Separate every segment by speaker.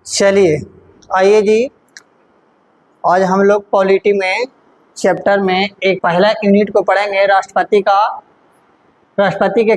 Speaker 1: चलिए आइए जी, आज हम लोग पॉलिटी में चैप्टर में एक पहला यूनिट को पढ़ेंगे, राष्ट्रपति के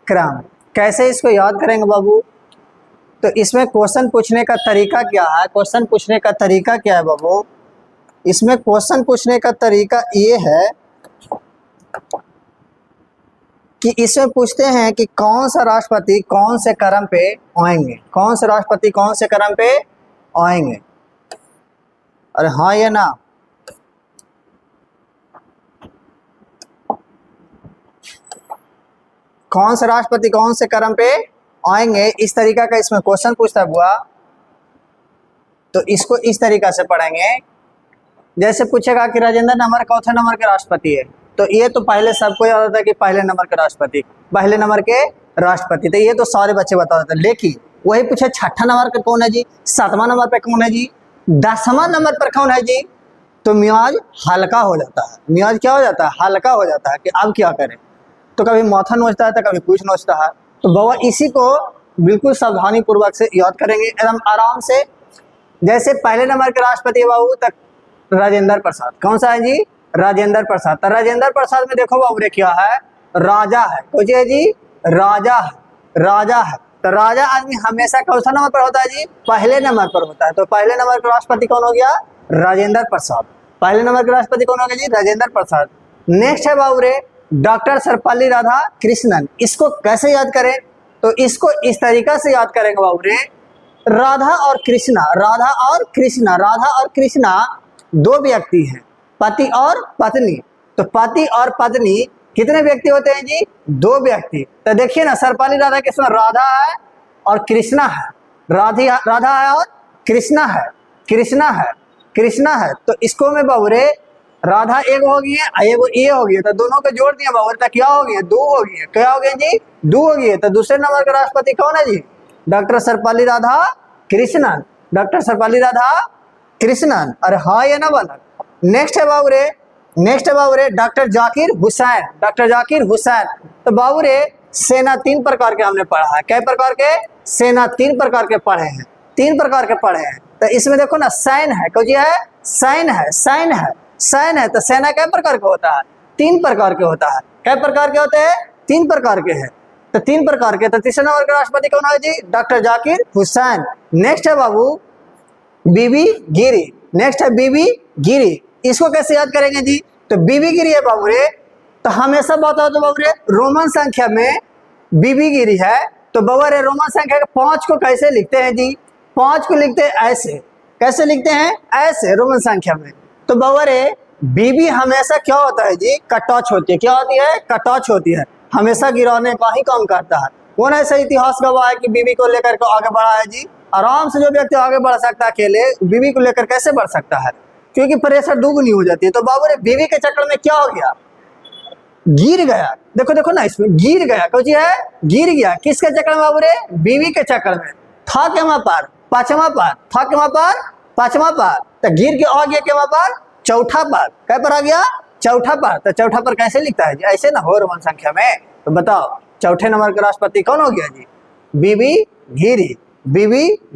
Speaker 1: क्रम। कैसे इसको याद करेंगे बाबू? तो इसमें क्वेश्चन पूछने का तरीका क्या है? बाबू, इसमें क्वेश्चन पूछने का तरीका ये है कि इसमें पूछते हैं कि कौन सा राष्ट्रपति कौन से क्रम पे आएंगे। अरे हाँ ये ना, कौन सा राष्ट्रपति कौन से क्रम पे आएंगे, इस तरीका का इसमें क्वेश्चन पूछता हुआ। तो इसको इस तरीका से पढ़ेंगे, जैसे पूछेगा कि राजेंद्र नंबर चौथे नंबर के राष्ट्रपति है, तो ये तो पहले सबको याद होता है कि पहले नंबर के राष्ट्रपति, तो ये तो सारे बच्चे बता देते हैं। लेकिन वही पूछे छठा नंबर पे कौन है जी, सातवां नंबर पे कौन है जी, 10वां नंबर पर कौन है जी, तो मियाज हल्का हो जाता है। हल्का हो जाता है कि अब क्या करें। तो कभी माथा नोचता है तो कभी कुछ नोचता है। तो बाबा इसी को बिल्कुल सावधानी पूर्वक से याद करेंगे, एकदम आराम से। जैसे पहले नंबर के राष्ट्रपति बाबू तक राजेंद्र प्रसाद, कौन सा है जी, राजेंद्र प्रसाद। तो राजेंद्र प्रसाद में देखो बाबू रे क्या है, राजा है। कुछ है जी, राजा है। तो राजा आदमी हमेशा कौन सा नंबर पर होता है जी, पहले नंबर पर होता है। तो पहले नंबर का राष्ट्रपति कौन हो गया, राजेंद्र प्रसाद। पहले नंबर के राष्ट्रपति कौन हो गया जी, राजेंद्र प्रसाद। नेक्स्ट है बाबू रे डॉक्टर सर्वपल्ली राधाकृष्णन। इसको कैसे याद करें? तो इसको इस तरीका से याद करेंगे बाबू रे, राधा और कृष्णा दो व्यक्ति हैं, पति और पत्नी। तो पति और पत्नी कितने व्यक्ति होते हैं जी, दो व्यक्ति। तो देखिए ना, सर्वपल्ली राधाकृष्णन, राधा है और कृष्णा है, राधा है और कृष्णा है। तो इसको में बाबू रे राधा एक हो गई है, एगो ये हो गई, तो दोनों को जोड़ दिया बाबू, तो क्या हो गया, दो हो गई है। क्या हो गया जी, दो हो गई है। तो दूसरे नंबर का राष्ट्रपति कौन है जी, डॉक्टर सर्वपल्ली राधाकृष्णन। अरे हाँ ये ना बना। नेक्स्ट है बाबू रे डॉक्टर जाकिर हुसैन। तो बाबू रे सेना 3 प्रकार के हमने पढ़ा है। कै प्रकार के? सेना 3 प्रकार के पढ़े हैं, तो इसमें देखो ना, सैन्य है, कुछ है सैन्य है। तो सेना कै प्रकार का होता है, 3 प्रकार के होता है। कै प्रकार के होते हैं, 3 प्रकार के हैं। तो 3 प्रकार के। तो तीसरे नंबर के राष्ट्रपति कौन है जी, डॉक्टर जाकिर हुसैन। नेक्स्ट है बाबू बीबी गिरी। इसको कैसे याद करेंगे जी, तो बीबी गिरी है बाबू रे। तो हमेशा बताओ तो बाबू रे, रोमन संख्या में बीबी गिरी है। तो बाबू रे रोमन संख्या के 5 को कैसे लिखते हैं जी, 5 को लिखते हैं ऐसे। कैसे लिखते हैं, ऐसे रोमन संख्या में। तो बाबू रे बीबी हमेशा क्या होता है जी, कटौच होती है। क्या होती है, कटौच होती है। हमेशा गिराने का ही काम करता है। कौन ऐसा इतिहास गवाह है कि बीबी को लेकर के आगे बढ़ा है जी? आराम से जो व्यक्ति आगे बढ़ सकता है, अकेले बीवी को लेकर कैसे बढ़ सकता है, क्योंकि प्रेशर दुगनी हो जाती है। तो बाबू रे बीवी के चक्कर में क्या हो गया, गिर गया। देखो ना, इसमें गिर गया, कुछ है गिर गया। किसके चक्कर में बाबू रे, बीवी के चक्कर में। था के वहां पर पांचवा पार, तो गिर के आ गया के वहां पर चौथा पार। कै पर आ गया, चौथा पार। तो चौथा पर कैसे लिखता है जी, ऐसे ना हो रोमन संख्या में। तो बताओ चौथे नंबर का राष्ट्रपति कौन हो गया जी, बीबी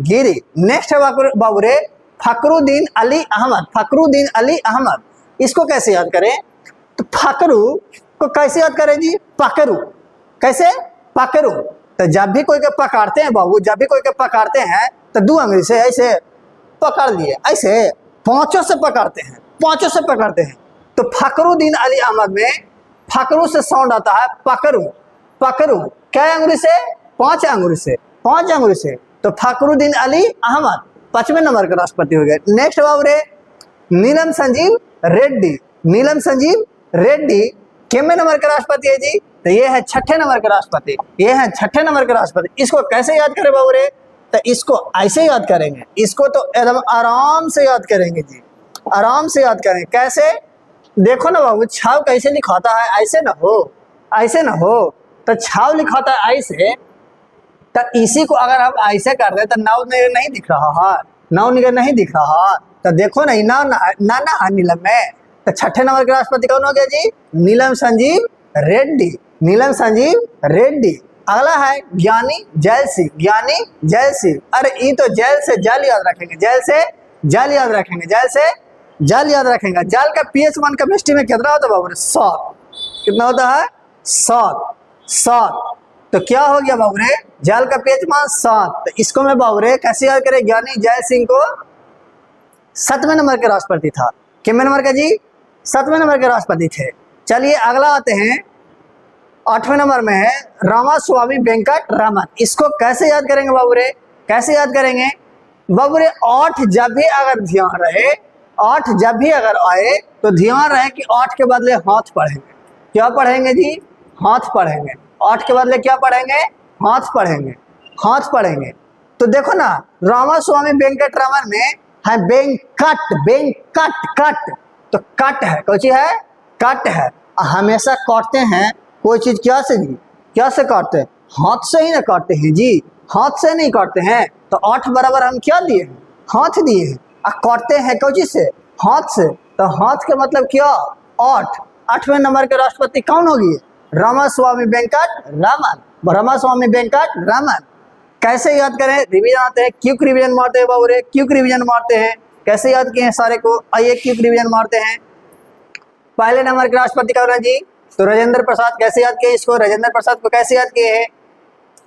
Speaker 1: गिरी। नेक्स्ट है बाबू रे फखरुद्दीन अली अहमद। इसको कैसे याद करें? तो फखरू को कैसे याद करें जी, पकड़ू। कैसे, पकड़ू। तो जब भी कोई के पकड़ते हैं बाबू, तो 2 अंगुली से ऐसे पकड़ लिए, ऐसे 5 से पकड़ते हैं। तो फखरुद्दीन अली अहमद में फखरू से साउंड आता है पकड़ू। क्या अंगुली से, 5 अंगुली से। तो फखरुद्दीन अली अहमद 5वें नंबर का राष्ट्रपति हो गए। नेक्स्ट बाबू रे नीलम संजीव रेड्डी कितने नंबर का राष्ट्रपति है जी, तो ये है 6ठे नंबर का राष्ट्रपति। इसको कैसे याद करें बाबू रे? तो इसको ऐसे याद करेंगे, इसको तो एकदम आराम से याद करेंगे जी, कैसे? देखो ना बाबू, छाव कैसे लिखाता है, ऐसे ना हो। तो छाव लिखाता है ऐसे। तो इसी को अगर हम ऐसे कर रहे तो नव निगर नहीं दिख रहा। तो देखो ना, ना नीलम में। तो 6ठे नंबर के राष्ट्रपति कौन हो गया जी, नीलम संजीव रेड्डी। अगला है ज्ञानी जैल सिंह, ज्ञानी जैल सिंह। अरे ये तो जेल से जल याद रखेंगे, जेल से जल याद रखेंगे, जेल से जल याद रखेंगे। जल का पीएच मान केमिस्ट्री में कितना होता है बाबू रे? 7। कितना होता है? 7। तो क्या हो गया बाबू रे? जल का पीएच मान 7। तो इसको मैं बाबू रे कैसे याद करें? ज्ञानी जैल सिंह को 7वें नंबर के राष्ट्रपति था। कितने नंबर का जी? 7वें नंबर के राष्ट्रपति थे। चलिए अगला आते हैं, 8वें नंबर में है रामास्वामी वेंकट रामन। इसको कैसे याद करेंगे बाबू रे? कैसे याद करेंगे बाबू रे? 8 जब भी अगर ध्यान रहे, 8 जब भी अगर आए तो ध्यान रहे कि 8 के बदले हाथ पढ़ेंगे। क्या पढ़ेंगे जी? हाथ पढ़ेंगे। 8 के बदले क्या पढ़ेंगे? हाथ पढ़ेंगे, हाथ पढ़ेंगे। तो देखो ना, रामास्वामी वेंकट रामन में है वेंकट, वेंकट कट, तो कट है, कोई चीज है? कट है। हमेशा काटते हैं कोई चीज क्या से जी? क्या से काटते हैं? हाथ से ही ना काटते हैं जी, हाथ से नहीं काटते हैं। तो 8 बराबर हम क्या दिए हैं? हाथ दिए हैं। काटते हैं कोई चीज से? हाथ से। तो हाथ का मतलब क्या? 8। 8वें नंबर के राष्ट्रपति कौन होगी? रामास्वामी वेंकट रामन, रामास्वामी वेंकट रामन। कैसे याद करें? रिवीजन आते हैं, क्विक रिवीजन मारते हैं बाबू रे, क्विक रिवीजन मारते हैं। कैसे याद किए हैं सारे को? आइए क्विक रिवीजन मारते हैं। पहले नंबर के राष्ट्रपति कौन है जी? तो राजेंद्र प्रसाद। कैसे याद किए इसको? राजेंद्र प्रसाद को कैसे याद किए हैं?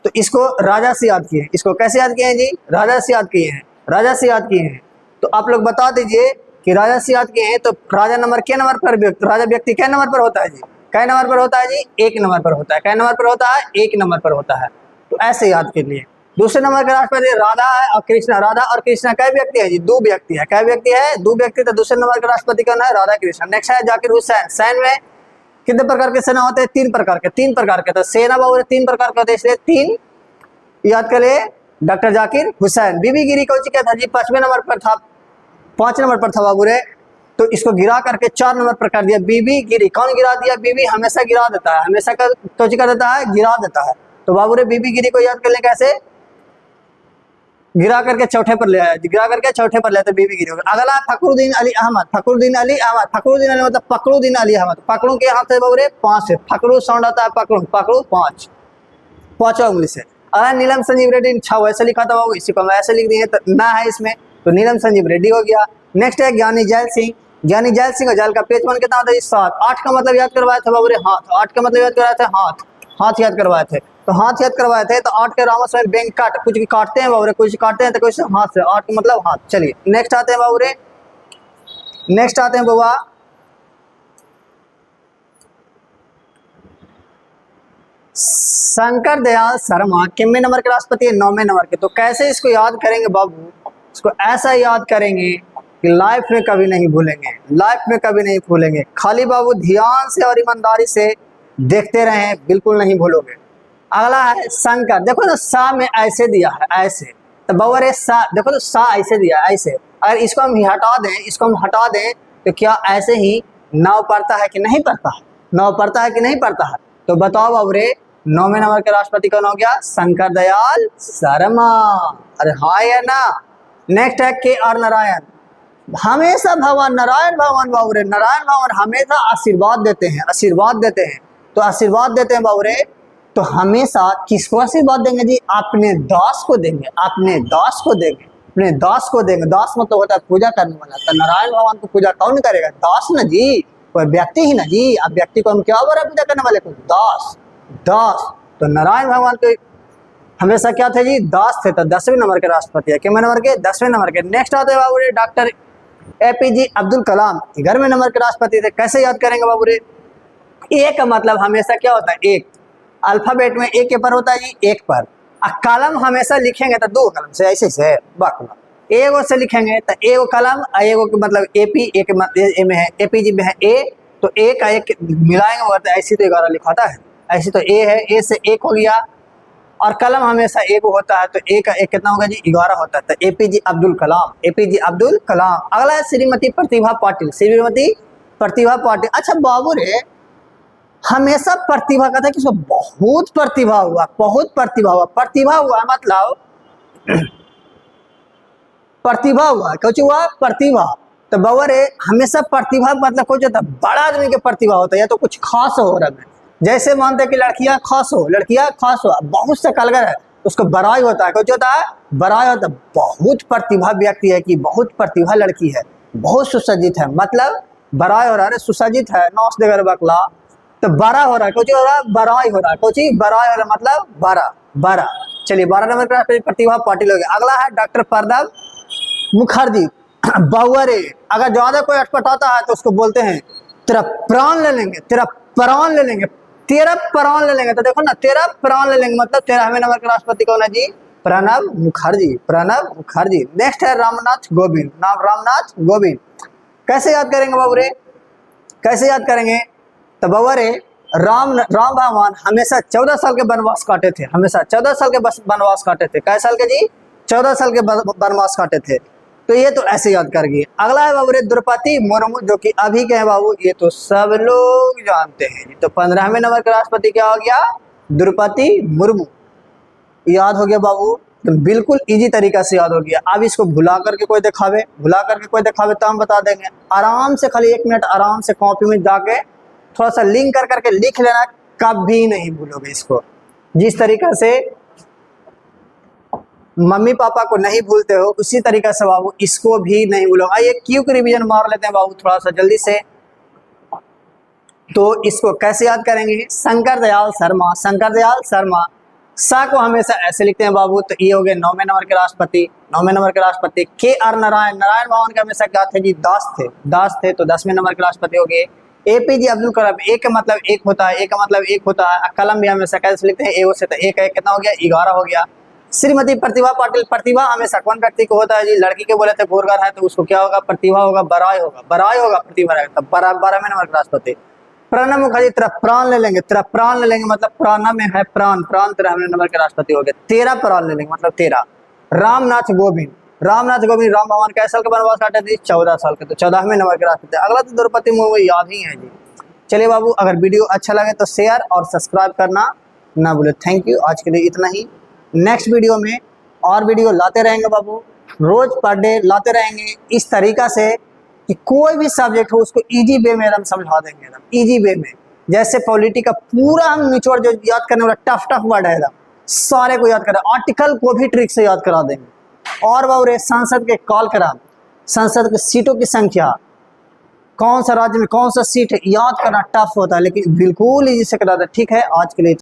Speaker 1: तो इसको राजा से याद किए हैं। इसको कैसे याद किए हैं जी? राजा से याद किए हैं, राजा से याद किए हैं। तो आप लोग बता दीजिए कि राजा से याद किए हैं तो राजा नंबर के नंबर पर व्यक्ति, राजा व्यक्ति क्या नंबर पर होता है जी? कै नंबर पर होता है जी? 1 नंबर पर होता है। कै नंबर पर होता है? 1 नंबर पर होता है। तो ऐसे याद कर लिए। दूसरे नंबर के राष्ट्रपति राधा है और कृष्णा। राधा और कृष्णा कै व्यक्ति है जी? 2 व्यक्ति है। कै व्यक्ति है? 2 व्यक्ति। तो दूसरे नंबर के राष्ट्रपति कौन है? राधा कृष्णा। नेक्स्ट है जाकिर हुसैन। सैन में कितने प्रकार के सेना होते हैं? 3 प्रकार के, 3 प्रकार के। तो सेना बाबू 3 प्रकार के होते हैं, इसलिए 3 याद कर लिए। डॉक्टर जाकिर हुसैन। बीबी गिरी कौन सी क्या था जी? 5वें नंबर पर था, 5 नंबर पर था बाबू रे। तो इसको गिरा करके 4 नंबर पर कर दिया। बीबी गिरी। कौन गिरा दिया? बीबी हमेशा गिरा देता है, हमेशा कर तो कर देता है, गिरा देता है। तो बाबू रे बीबी गिरी को याद कर ले कैसे? गिरा करके चौथे पर ले आया, गिरा करके चौथे पर ले तो बीबी गिरी। अगला फखरुद्दीन अली अहमद। फखरुद्दीन अली अहमद। फखरुद्दीन अली मतलब फखरुद्दीन अली अहमद। पकड़ू के हाथ से बाबू रे 5 है। फकरू साउंड आता है, पकड़ू, पकड़ू 5, 5वां उंगली से। अगर नीलम संजीव रेड्डी 6 ऐसे लिखा था बाबू, इसी को हम ऐसे लिख दिए तो ना है इसमें, तो नीलम संजीव रेड्डी हो गया। नेक्स्ट है ज्ञानी जैल सिंह। ज्ञानी जैल सिंह, जैल का पेज 1 कितना होता है? 7। 8 का मतलब याद करवाए थे बाबू रे? हाथ। 8 का मतलब याद करवाए थे? हाथ, हाथ याद करवाए थे। तो हाथ याद करवाए थे। तो 8 के रामास्वामी वेंकट, कुछ काटते हैं बाबू रे, कुछ काटते हैं तो कुछ हाथ से। 8 का मतलब हाथ। चलिए नेक्स्ट आते हैं बाबू रे, नेक्स्ट आते हैं बाबा शंकर दयाल शर्मा। कितने नंबर के राष्ट्रपति है? 9वें नंबर के। तो कैसे इसको याद करेंगे बाबू? इसको ऐसा याद करेंगे कि लाइफ में कभी नहीं भूलेंगे, लाइफ में कभी नहीं भूलेंगे। खाली बाबू ध्यान से और ईमानदारी से देखते रहें, बिल्कुल नहीं भूलोगे। अगला है शंकर। देखो ना, सा में ऐसे दिया है, ऐसे। तो बाबू रे सा, देखो तो सा ऐसे दिया है, ऐसे। अगर इसको हम हटा दें, इसको हम हटा दें तो क्या ऐसे ही नाव पड़ता है कि नहीं पड़ता है? नाव पड़ता है कि नहीं पड़ता है? तो बताओ बाबू रे 9वें नंबर के राष्ट्रपति कौन हो गया? शंकर दयाल शर्मा। अरे हाँ या ना? नेक्स्ट है के आर नारायण। हमेशा भगवान नारायण भगवान बाबू रे, नारायण भगवान हमेशा आशीर्वाद देते हैं, आशीर्वाद देते हैं। तो आशीर्वाद देते हैं बाबू रे, तो हमेशा किसको आशीर्वाद देंगे जी? अपने दास को देंगे, अपने दास को देंगे, अपने दास को देंगे। दास मतलब होता है पूजा करने वाला। तो नारायण भगवान को पूजा कौन करेगा? दास ना जी, कोई व्यक्ति ही ना जी। अब व्यक्ति को हम क्या बोल रहे हैं पूजा करने वाले को? दास, दास। तो नारायण भगवान के हमेशा क्या थे जी? दास थे। तो 10वें नंबर के राष्ट्रपति है। कितने नंबर के? 10वें नंबर के। नेक्स्ट आते हैं बाबू रे doctor APJ Abdul Kalam. 11वें number के राष्ट्रपति थे। कैसे याद करेंगे बाबू रे? ए का मतलब हमेशा क्या होता है? एक। अल्फाबेट में ए के पर होता है जी, एक पर। कलम हमेशा लिखेंगे तो 2 कलम से, ऐसे से बाकला एगो से लिखेंगे तो एगो कलम, एगो के मतलब AP, एक में है APJ में है ए, तो ए का एक मिलाएंगे वो तो ऐसी तो 11 लिखाता है, ऐसी तो ए है, ए से 1 हो गया। और कलम हमेशा एक होता है, तो ए का 1 कितना होगा जी? 11 होता है। तो APJ अब्दुल कलाम, APJ अब्दुल कलाम। अगला है श्रीमती प्रतिभा पाटिल। श्रीमती प्रतिभा पाटिल। अच्छा बाबू रे, हमेशा प्रतिभा का था कि बहुत प्रतिभा हुआ, बहुत प्रतिभा हुआ। प्रतिभा हुआ मतलब प्रतिभा हुआ, कुछ हुआ? प्रतिभा। तो बाबू रे हमेशा प्रतिभा मतलब कुछ होता है, बड़ा आदमी के प्रतिभा होता है, या तो कुछ खास हो रहा है। जैसे मानते हैं कि लड़कियां खास हो, बहुत से कलगर है, उसको बड़ाई होता है, कुछ होता है बड़ाई होता है, बहुत प्रतिभा व्यक्ति है कि बहुत प्रतिभा लड़की है, बहुत सुसज्जित है, मतलब बड़ाई हो रहा है, सुसज्जित है, नौस देगर बकला, तो बड़ा हो रहा है, कुछ हो रहा है बड़ाई हो रहा है, कुछ बड़ाई हो रहा है मतलब बड़ा बड़ा। चलिए 12 नंबर का प्रतिभा पाटिल हो गया। अगला है डॉक्टर प्रणब मुखर्जी, बहुआ रे। अगर ज्यादा कोई अटपटाता है तो उसको बोलते हैं तेरा प्राण ले लेंगे, तेरा प्राण ले लेंगे, तेरा प्राण ले लेंगे। तो देखो ना, तेरा प्राण ले लेंगे मतलब 13वें नंबर के राष्ट्रपति कौन है जी? प्रणब मुखर्जी, प्रणब मुखर्जी। नेक्स्ट है रामनाथ कोविंद, नाम रामनाथ कोविंद। कैसे याद करेंगे बाबू रे, कैसे याद करेंगे? तो बाबू रे राम भगवान हमेशा 14 साल के वनवास काटे थे, हमेशा 14 साल के वनवास काटे थे। कै साल के जी? 14 साल के वनवास काटे थे। तो ये तो ऐसे याद कर गए। अगला है बाबू रे द्रौपदी मुर्मू, जो कि अभी के हैं बाबू, ये तो सब लोग जानते हैं। तो 15वें नंबर के राष्ट्रपति क्या हो गया? द्रौपदी मुर्मू। याद हो गया बाबू, तो बिल्कुल इजी तरीका से याद हो गया। अब इसको भुला करके कोई दिखावे तो हम बता देंगे। आराम से खाली 1 मिनट आराम से कॉपी में जाके थोड़ा सा लिंक कर करके लिख लेना, कभी नहीं भूलोगे इसको। जिस तरीका से मम्मी पापा को नहीं भूलते हो उसी तरीका से बाबू इसको भी नहीं भूलोगे। आइए क्विक रिवीजन मार लेते हैं बाबू थोड़ा सा जल्दी से। तो इसको कैसे याद करेंगे? शंकर दयाल शर्मा, शंकर दयाल शर्मा। सा को हमेशा ऐसे लिखते हैं बाबू। तो ये हो गए 9वें नंबर के राष्ट्रपति, 9वें नंबर के राष्ट्रपति। के आर नारायण, नारायण भगवान के हमेशा क्या थे जी? दास थे। तो 10वें नंबर के राष्ट्रपति हो गए। एपीजे अब्दुल कलाम, एक का मतलब एक होता है, एक का मतलब एक होता है। कलम भी हमेशा कैसे लिखते हैं? ए से। तो एक है कितना हो गया? 11 हो गया। श्रीमती प्रतिभा पाटिल, प्रतिभा हमेशा कौन व्यक्ति को होता है जी? लड़की के बोले थे गोरगर है तो उसको क्या होगा? प्रतिभा होगा, बड़ाई होगा, बड़ाई होगा, प्रतिभा रहेगा। 12वें नंबर के राष्ट्रपति। प्रणब मुखर्जी, तेरा प्राण ले लेंगे, तेरा प्राण ले लेंगे मतलब प्राण में है प्राण, प्राण 13वें नंबर के राष्ट्रपति हो गए। 13 प्राण ले लेंगे मतलब 13। रामनाथ कोविंद, रामनाथ कोविंद, राम भगवान कैसे साल के वनवास काटे थे? 14 साल के। तो 14वें नंबर के राष्ट्रपति। अगला तो द्रौपदी मुर्मू याद ही है जी। चलिए बाबू, अगर वीडियो अच्छा लगे तो शेयर और सब्सक्राइब करना ना भूले। थैंक यू, आज के लिए इतना ही। नेक्स्ट वीडियो में और वीडियो लाते रहेंगे बाबू, रोज पर डे लाते रहेंगे इस तरीका से कि कोई भी सब्जेक्ट हो उसको इजी वे में एकदम समझा देंगे, एकदम इजी वे में। जैसे पॉलिटी का पूरा हम निचोड़ जो याद करने वाला टफ वर्ड है एकदम सारे को याद करें, आर्टिकल को भी ट्रिक से याद करा देंगे। और बाबू रे संसद के कॉल करा, संसद की सीटों की संख्या, कौन सा राज्य में कौन सा सीट है याद करना टफ होता है, लेकिन बिल्कुल इजी से करा दे। ठीक है, आज के लिए